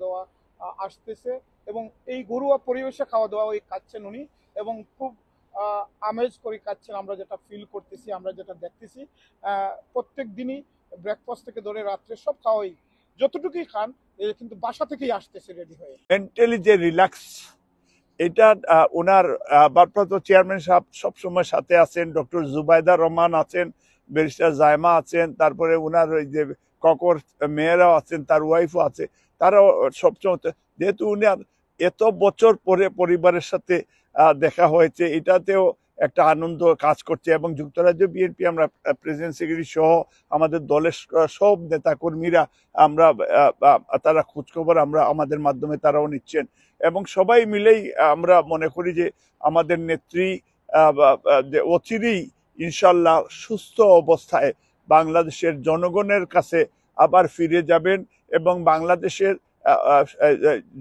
দাওয়া আসতেছে এবং এই ঘরোয়া পরিবেশে খাওয়া দাওয়া ওই খাচ্ছেন উনি এবং খুব আমেজ করে খাচ্ছেন। আমরা যেটা ফিল করতেছি, আমরা যেটা দেখতেছি, প্রত্যেক দিনই ব্রেকফাস্ট থেকে ধরে রাত্রে সব খাওয়াই যতটুকুই খান কিন্তু বাসা থেকেই আসতেছে রেডি হয়ে। মেন্টালি যে রিল্যাক্স, এটা ওনার ভারপ্রাপ্ত চেয়ারম্যান সাহেব সবসময় সাথে আছেন, ডক্টর জুবাইদা রহমান আছেন, ব্যারিস্টার জায়মা আছেন, তারপরে ওনার ওই যে ককর মেয়েরাও আছেন, তার ওয়াইফও আছে, তারাও সবসময়, যেহেতু উনার এত বছর পরে পরিবারের সাথে দেখা হয়েছে, এটাতেও একটা আনন্দ কাজ করছে। এবং যুক্তরাজ্য বিএনপি আমরা প্রেসিডেন্ট সেক্রেটারি সহ আমাদের দলের সব নেতা কর্মীরা আমরা তারা খোঁজখবর আমরা আমাদের মাধ্যমে তারাও নিচ্ছেন এবং সবাই মিলেই আমরা মনে করি যে আমাদের নেত্রী অচিরেই ইনশাল্লাহ সুস্থ অবস্থায় বাংলাদেশের জনগণের কাছে আবার ফিরে যাবেন এবং বাংলাদেশের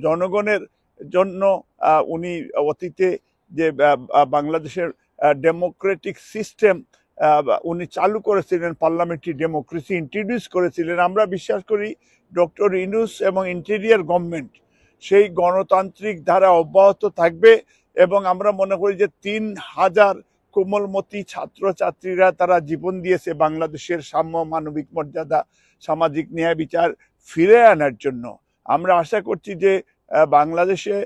জনগণের জন্য উনি অতীতে যে বাংলাদেশের ডেমোক্রেটিক সিস্টেম উনি চালু করেছিলেন, পার্লামেন্টারি ডেমোক্রেসি ইন্ট্রোডিউস করেছিলেন। আমরা বিশ্বাস করি ডক্টর ইউনূস এবং ইন্টেরিয়র গভর্নমেন্ট সেই গণতান্ত্রিক ধারা অব্যাহত থাকবে এবং আমরা মনে করি যে ৩,০০০ কোমলমতি ছাত্রছাত্রীরা তারা জীবন দিয়েছে বাংলাদেশের সাম্য, মানবিক মর্যাদা, সামাজিক ন্যায় বিচার ফিরে আনার জন্য। আমরা আশা করছি যে বাংলাদেশে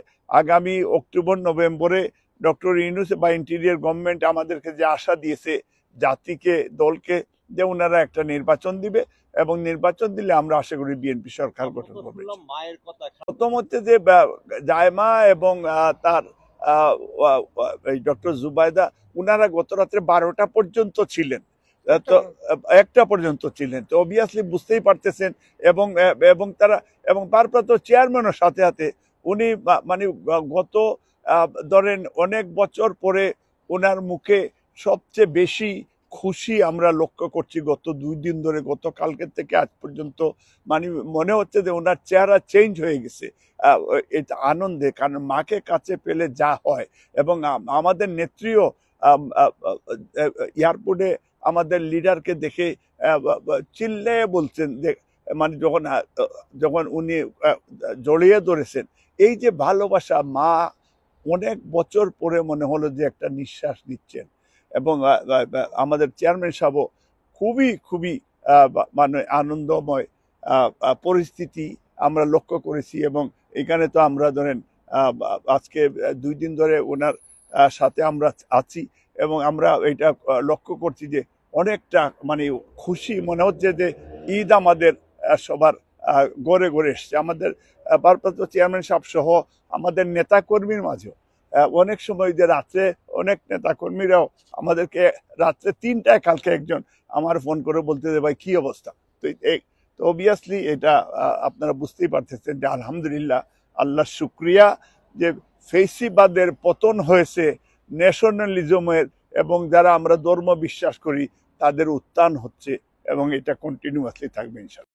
আগামী অক্টোবর নভেম্বরে ডক্টর ইউনূস বা ইন্টেরিয়র গভর্নমেন্ট আমাদেরকে যে আশা দিয়েছে জাতিকে, দলকে, যে ওনারা একটা নির্বাচন দিবে এবং নির্বাচন দিলে আমরা আশা করি বিএনপি সরকার গঠন করবে। প্রথম হচ্ছে যে জায়মা এবং তার ডক্টর জুবাইদা উনারা গত রাত্রে 12টা পর্যন্ত ছিলেন, তো 1টা পর্যন্ত ছিলেন, তো অবভিয়াসলি বুঝতেই পারতেছেন। এবং এবং তারা এবং ভারপ্রাপ্ত চেয়ারম্যানের সাথে সাথে উনি মানে গত ধরেন অনেক বছর পরে ওনার মুখে সবচেয়ে বেশি খুশি আমরা লক্ষ্য করছি গত 2 দিন ধরে, গতকালকে থেকে আজ পর্যন্ত। মানে মনে হচ্ছে যে ওনার চেহারা চেঞ্জ হয়ে গেছে এটা আনন্দে, কারণ মাকে কাছে পেলে যা হয়। এবং আমাদের নেত্রীও এয়ারপোর্টে আমাদের লিডারকে দেখে চিল্লে বলছেন যে, মানে যখন উনি জড়িয়ে ধরেছেন, এই যে ভালোবাসা, মা অনেক বছর পরে মনে হলো যে একটা নিঃশ্বাস নিচ্ছেন। এবং আমাদের চেয়ারম্যান সাহেবও খুবই খুবই মানে আনন্দময় পরিস্থিতি আমরা লক্ষ্য করেছি। এবং এখানে তো আমরা ধরেন আজকে 2 দিন ধরে ওনার সাথে আমরা আছি এবং আমরা এটা লক্ষ্য করছি যে অনেকটা মানে খুশি মনে হচ্ছে যে ঈদ আমাদের সবার গড়ে গড়ে এসছে। আমাদের ভারপ্রাপ্ত চেয়ারম্যান সাহেব সহ আমাদের নেতা কর্মীর মাঝেও অনেক সময় যে রাত্রে অনেক নেতা কর্মীরাও আমাদেরকে রাত্রে 3টায় কালকে একজন আমার ফোন করে বলতে যে ভাই কি অবস্থা। তো অবভিয়াসলি এটা আপনারা বুঝতেই পারতেছেন যে আলহামদুলিল্লাহ, আল্লাহর শুকরিয়া যে ফেসিবাদের পতন হয়েছে, ন্যাশনালিজমের এবং যারা আমরা ধর্ম বিশ্বাস করি তাদের উত্থান হচ্ছে এবং এটা কন্টিনিউয়াসলি থাকবে ইনশাআল্লাহ।